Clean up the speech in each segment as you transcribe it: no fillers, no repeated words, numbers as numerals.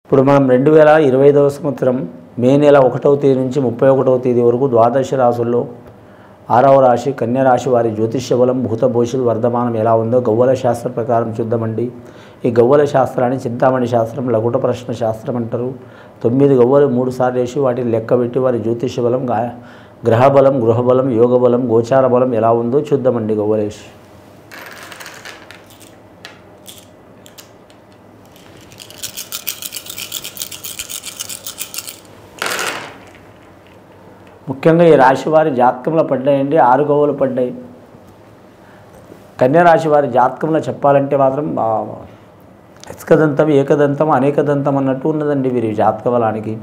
ఇప్పుడు మనం 2025వ సంవత్సరం మే నెల 1వ తేదీ నుంచి 31వ తేదీ వరకు ద్వాదశ రాశుల్లో 6వ రాశి కన్యా రాశి వారి జ్యోతిష్య బలం భూత భవిష్యత్ వర్ధమానం ఎలా ఉందో గవ్వల శాస్త్ర ప్రకారం చూద్దామండి. ఈ గవ్వల శాస్త్రాన్ని చింతామణి శాస్త్రం, లఘుట ప్రశ్న శాస్త్రం అంటారు. 9 గవ్వలు 3 సార్లు వేసి వాటిని లెక్కబెట్టి వారి జ్యోతిష్య బలం, గ్రహబలం, గృహబలం, యోగ బలం, గోచార బలం ఎలా ఉందో చూద్దామండి. గవ్వలేసి ముఖ్యంగా ఈ రాశి వారి జాతకంలో పడ్డాయండి. 6 గవ్వలు పడ్డాయి. కన్యా రాశి వారి జాతకంలో చెప్పాలంటే మాత్రం ఇసుకదంతం, ఏకదంతం, అనేకదంతం అన్నట్టు ఉన్నదండి వీరి జాతక బలానికి.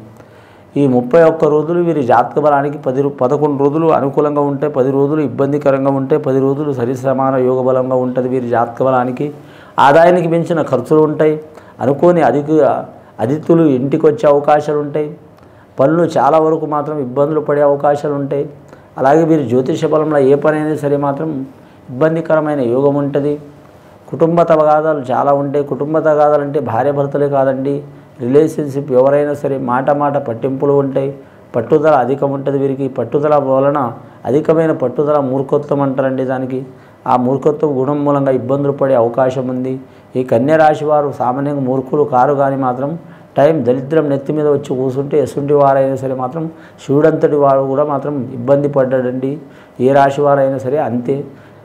ఈ 31 రోజులు వీరి జాతక బలానికి 11 రోజులు అనుకూలంగా ఉంటాయి, 10 రోజులు ఇబ్బందికరంగా ఉంటాయి, 10 రోజులు సరిసమాన యోగ బలంగా ఉంటుంది వీరి జాతక బలానికి. ఆదాయానికి మించిన ఖర్చులు ఉంటాయి, అనుకోని అతిథులు ఇంటికి వచ్చే అవకాశాలు ఉంటాయి, పనులు చాలా వరకు మాత్రం ఇబ్బందులు పడే అవకాశాలు ఉంటాయి. అలాగే వీరి జ్యోతిష బలంలో ఏ పని అయినా సరే మాత్రం ఇబ్బందికరమైన యోగం ఉంటుంది. కుటుంబ తగాదాలు చాలా ఉంటాయి. కుటుంబ తగాదాలు అంటే భార్య భర్తలే కాదండి, రిలేషన్షిప్ ఎవరైనా సరే మాట పట్టింపులు ఉంటాయి. పట్టుదల అధికం ఉంటుంది వీరికి. పట్టుదల వలన అధికమైన పట్టుదల మూర్ఖత్వం అంటారండి దానికి. ఆ మూర్ఖత్వం గుణం మూలంగా ఇబ్బందులు పడే అవకాశం ఉంది. ఈ కన్యా రాశి వారు సామాన్యంగా మూర్ఖులు కారు, కానీ మాత్రం టైం దరిద్రం నెత్తి మీద వచ్చి కూర్చుంటే ఎసుంటి వారైనా సరే మాత్రం శివుడంతటి వారు కూడా మాత్రం ఇబ్బంది పడ్డాడండి. ఏ రాశి వారైనా సరే అంతే.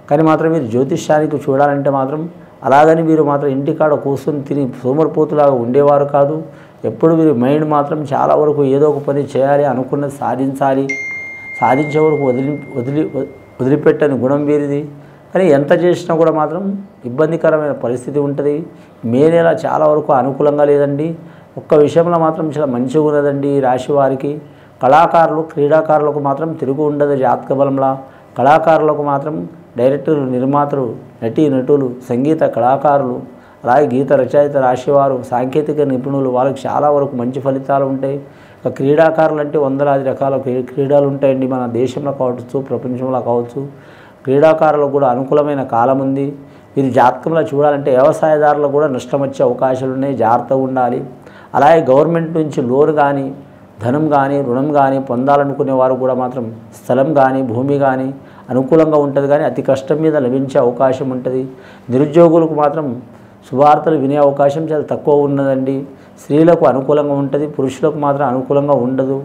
కానీ మాత్రం మీరు జ్యోతిష్యానికి చూడాలంటే మాత్రం అలాగని మీరు మాత్రం ఇంటికాడ కూర్చొని తిని సోమరిపోతులాగా ఉండేవారు కాదు. ఎప్పుడు మీరు మైండ్ మాత్రం చాలా వరకు ఏదో ఒక పని చేయాలి, అనుకున్నది సాధించాలి, సాధించే వరకు వదిలిపెట్టని గుణం వీరిది. కానీ ఎంత చేసినా కూడా మాత్రం ఇబ్బందికరమైన పరిస్థితి ఉంటుంది. మే నెల చాలా వరకు అనుకూలంగా లేదండి. ఒక్క విషయంలో మాత్రం చాలా మంచిగా ఉన్నదండి ఈ రాశి వారికి. కళాకారులు, క్రీడాకారులకు మాత్రం తిరుగు ఉండదు జాతక బలంలా. కళాకారులకు మాత్రం డైరెక్టర్లు, నిర్మాతలు, నటులు, సంగీత కళాకారులు, అలాగే గీత రచయిత రాశివారు, సాంకేతిక నిపుణులు, వాళ్ళకి చాలా వరకు మంచి ఫలితాలు ఉంటాయి. ఇక క్రీడాకారులు అంటే వందలాది రకాల క్రీడలు ఉంటాయండి. మన దేశంలో కావచ్చు, ప్రపంచంలో కావచ్చు. క్రీడాకారులకు కూడా అనుకూలమైన కాలం ఉంది. వీరి జాతకంలో చూడాలంటే వ్యవసాయదారులకు కూడా నష్టం వచ్చే అవకాశాలు ఉన్నాయి, జాగ్రత్తగా ఉండాలి. అలాగే గవర్నమెంట్ నుంచి లోన్ కానీ, ధనం కానీ, రుణం కానీ పొందాలనుకునే వారు కూడా మాత్రం స్థలం కానీ, భూమి కానీ అనుకూలంగా ఉంటుంది, కానీ అతి కష్టం మీద లభించే అవకాశం ఉంటుంది. నిరుద్యోగులకు మాత్రం శుభార్తలు వినే అవకాశం చాలా తక్కువ ఉన్నదండి. స్త్రీలకు అనుకూలంగా ఉంటుంది, పురుషులకు మాత్రం అనుకూలంగా ఉండదు.